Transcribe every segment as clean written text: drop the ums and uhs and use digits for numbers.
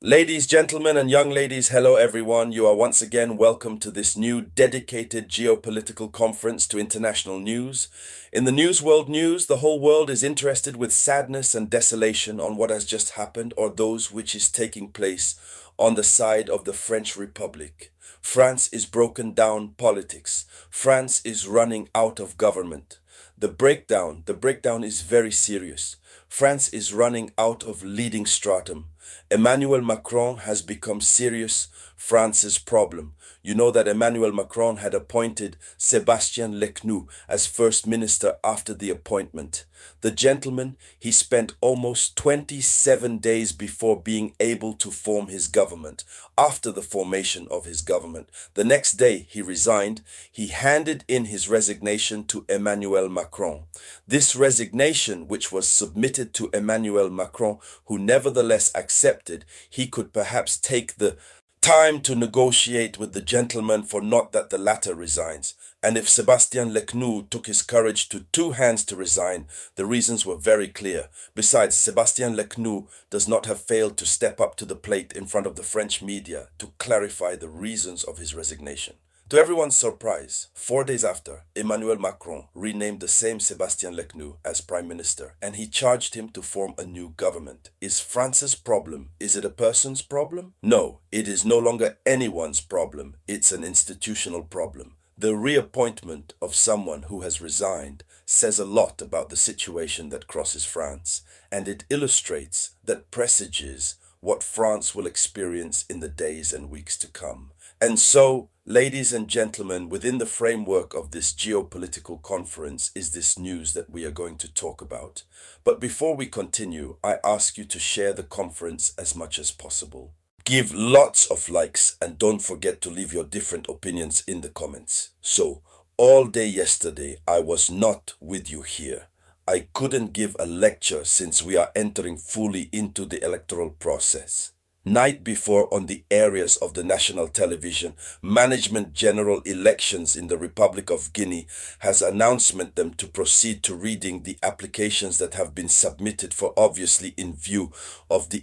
Ladies, gentlemen, and young ladies, hello everyone. You are once again welcome to this new dedicated geopolitical conference to international news. In the World News, the whole world is interested with sadness and desolation on what has just happened or those which is taking place on the side of the French Republic. France is broken down politics. France is running out of government. The breakdown is very serious. France is running out of leading stratum. Emmanuel Macron has become serious France's problem. You know that Emmanuel Macron had appointed Sébastien Lecornu as first minister after the appointment. The gentleman, he spent almost 27 days before being able to form his government. After the formation of his government, the next day he resigned. He handed in his resignation to Emmanuel Macron. This resignation, which was submitted to Emmanuel Macron, who nevertheless accepted, he could perhaps take the time to negotiate with the gentleman, for not that the latter resigns. And if Sébastien Lecornu took his courage to two hands to resign, the reasons were very clear. Besides, Sébastien Lecornu does not have failed to step up to the plate in front of the French media to clarify the reasons of his resignation. To everyone's surprise, 4 days after, Emmanuel Macron renamed the same Sébastien Lecornu as prime minister, and he charged him to form a new government. Is France's problem? Is it a person's problem? No, it is no longer anyone's problem. It's an institutional problem. The reappointment of someone who has resigned says a lot about the situation that crosses France, and it illustrates that presages what France will experience in the days and weeks to come. And so, ladies and gentlemen, within the framework of this geopolitical conference is this news that we are going to talk about. But before we continue, I ask you to share the conference as much as possible. Give lots of likes and don't forget to leave your different opinions in the comments. So, all day yesterday, I was not with you here. I couldn't give a lecture since we are entering fully into the electoral process. Night before, on the areas of the national television, Management General Elections in the Republic of Guinea has announced them to proceed to reading the applications that have been submitted for, obviously in view of the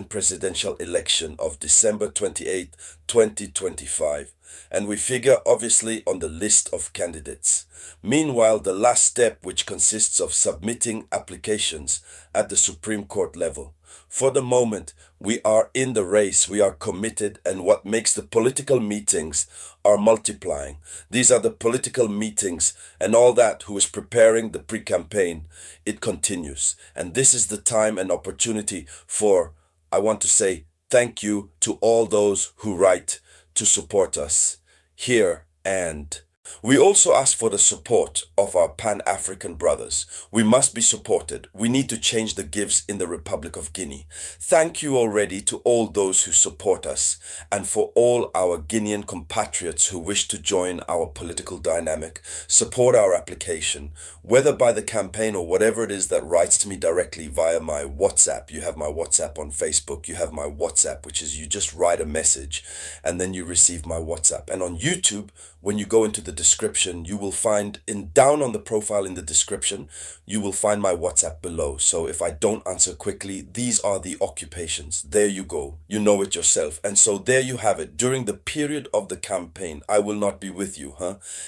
presidential election of December 28, 2025. And we figure obviously on the list of candidates. Meanwhile, the last step, which consists of submitting applications at the Supreme Court level. For the moment, we are in the race, we are committed, and what makes the political meetings are multiplying. These are the political meetings, and all that who is preparing the pre-campaign, it continues. And this is the time and opportunity for, I want to say, thank you to all those who write to support us here. And we also ask for the support of our Pan-African brothers. We must be supported. We need to change the gives in the Republic of Guinea. Thank you already to all those who support us, and for all our Guinean compatriots who wish to join our political dynamic, support our application, whether by the campaign or whatever it is that writes to me directly via my WhatsApp. You have my WhatsApp on Facebook. You have my WhatsApp, which is you just write a message and then you receive my WhatsApp. And on YouTube, when you go into the description, you will find down on the profile in the description, you will find my WhatsApp below. So if I don't answer quickly, these are the occupations. There you go. You know it yourself. And so there you have it. During the period of the campaign, I will not be with you,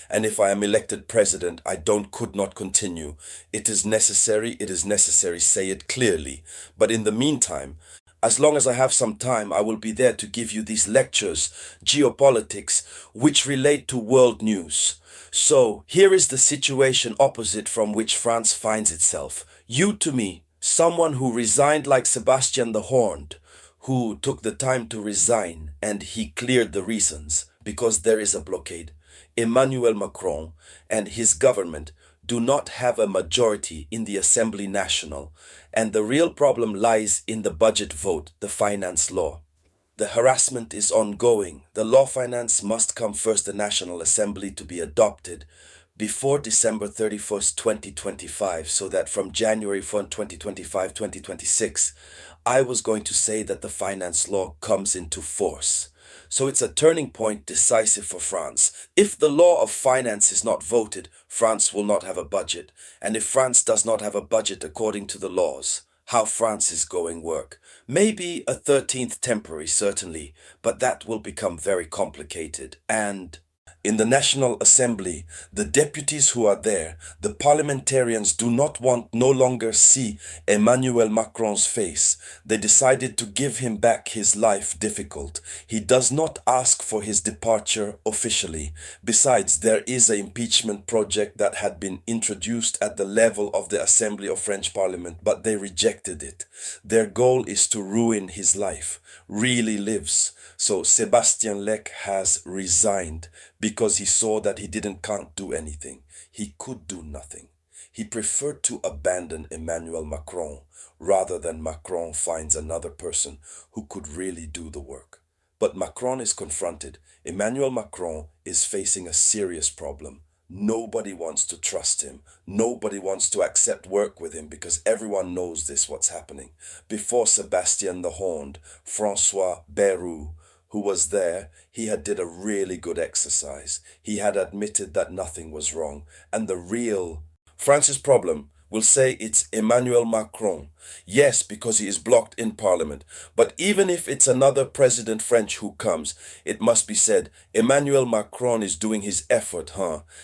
And if I am elected president, I could not continue. It is necessary, say it clearly. But in the meantime, as long as I have some time, I will be there to give you these lectures, geopolitics, which relate to world news. So here is the situation opposite from which France finds itself. You to me, someone who resigned like Sebastian the Horned, who took the time to resign and he cleared the reasons because there is a blockade. Emmanuel Macron and his government do not have a majority in the Assembly National, and the real problem lies in the budget vote, the finance law. The harassment is ongoing. The law finance must come first the National Assembly to be adopted before December 31st, 2025, so that from January 1, 2025, 2026, I was going to say that the finance law comes into force. So it's a turning point decisive for France. If the law of finance is not voted, France will not have a budget. And if France does not have a budget according to the laws, how France is going work. Maybe a 13th temporary, certainly, but that will become very complicated. And in the National Assembly, the deputies who are there, the parliamentarians do not want no longer see Emmanuel Macron's face. They decided to give him back his life difficult. He does not ask for his departure officially. Besides, there is an impeachment project that had been introduced at the level of the Assembly of French Parliament, but they rejected it. Their goal is to ruin his life. Really lives. So Sebastian Lech has resigned because he saw that he can't do anything. He could do nothing. He preferred to abandon Emmanuel Macron rather than Macron finds another person who could really do the work. But Macron is confronted. Emmanuel Macron is facing a serious problem. Nobody wants to trust him. Nobody wants to accept work with him because everyone knows what's happening. Before Sebastian the Horned, Francois Bayrou, who was there, he had did a really good exercise. He had admitted that nothing was wrong. And the real France's problem will say it's Emmanuel Macron. Yes, because he is blocked in parliament. But even if it's another President French who comes, it must be said, Emmanuel Macron is doing his effort,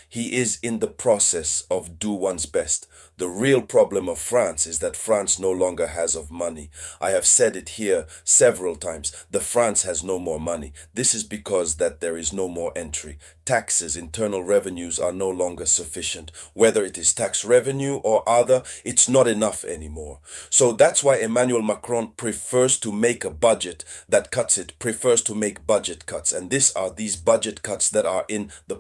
He is in the process of do one's best. The real problem of France is that France no longer has of money. I have said it here several times. The France has no more money. This is because that there is no more entry. Taxes, internal revenues are no longer sufficient. Whether it is tax revenue or other, it's not enough anymore. So that's why Emmanuel Macron prefers to make a budget that cuts it, prefers to make budget cuts. And these budget cuts that are in the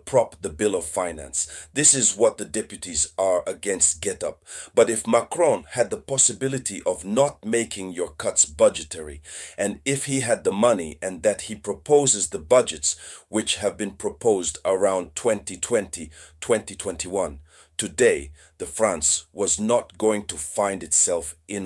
bill of finance. This is what the deputies are against get up. But if Macron had the possibility of not making your cuts budgetary, and if he had the money and that he proposes the budgets which have been proposed around 2020, 2021, today the France was not going to find itself in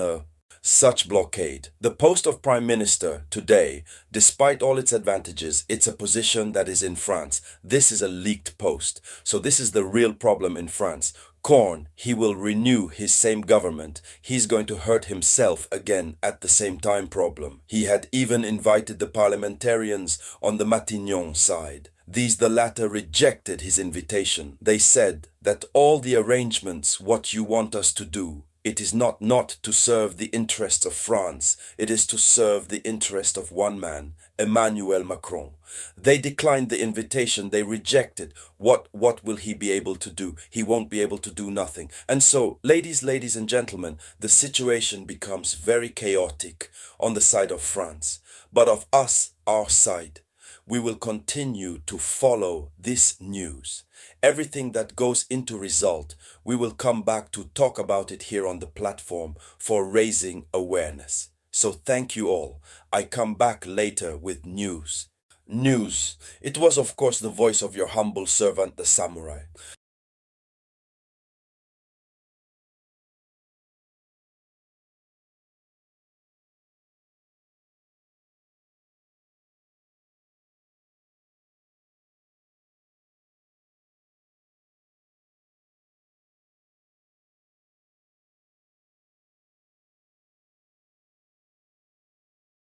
such blockade. The post of Prime Minister today, despite all its advantages, it's a position that is in France. This is a leaked post. So this is the real problem in France. Corn, he will renew his same government. He's going to hurt himself again at the same time problem. He had even invited the parliamentarians on the Matignon side. The latter rejected his invitation. They said that all the arrangements, what you want us to do, it is not to serve the interests of France. It is to serve the interest of one man, Emmanuel Macron. They declined the invitation. They rejected. What will he be able to do? He won't be able to do nothing. And so, ladies and gentlemen, the situation becomes very chaotic on the side of France. But of us, our side, we will continue to follow this news. Everything that goes into result, we will come back to talk about it here on the platform for raising awareness. So thank you all. I come back later with news. News. It was of course the voice of your humble servant, the Samouraï.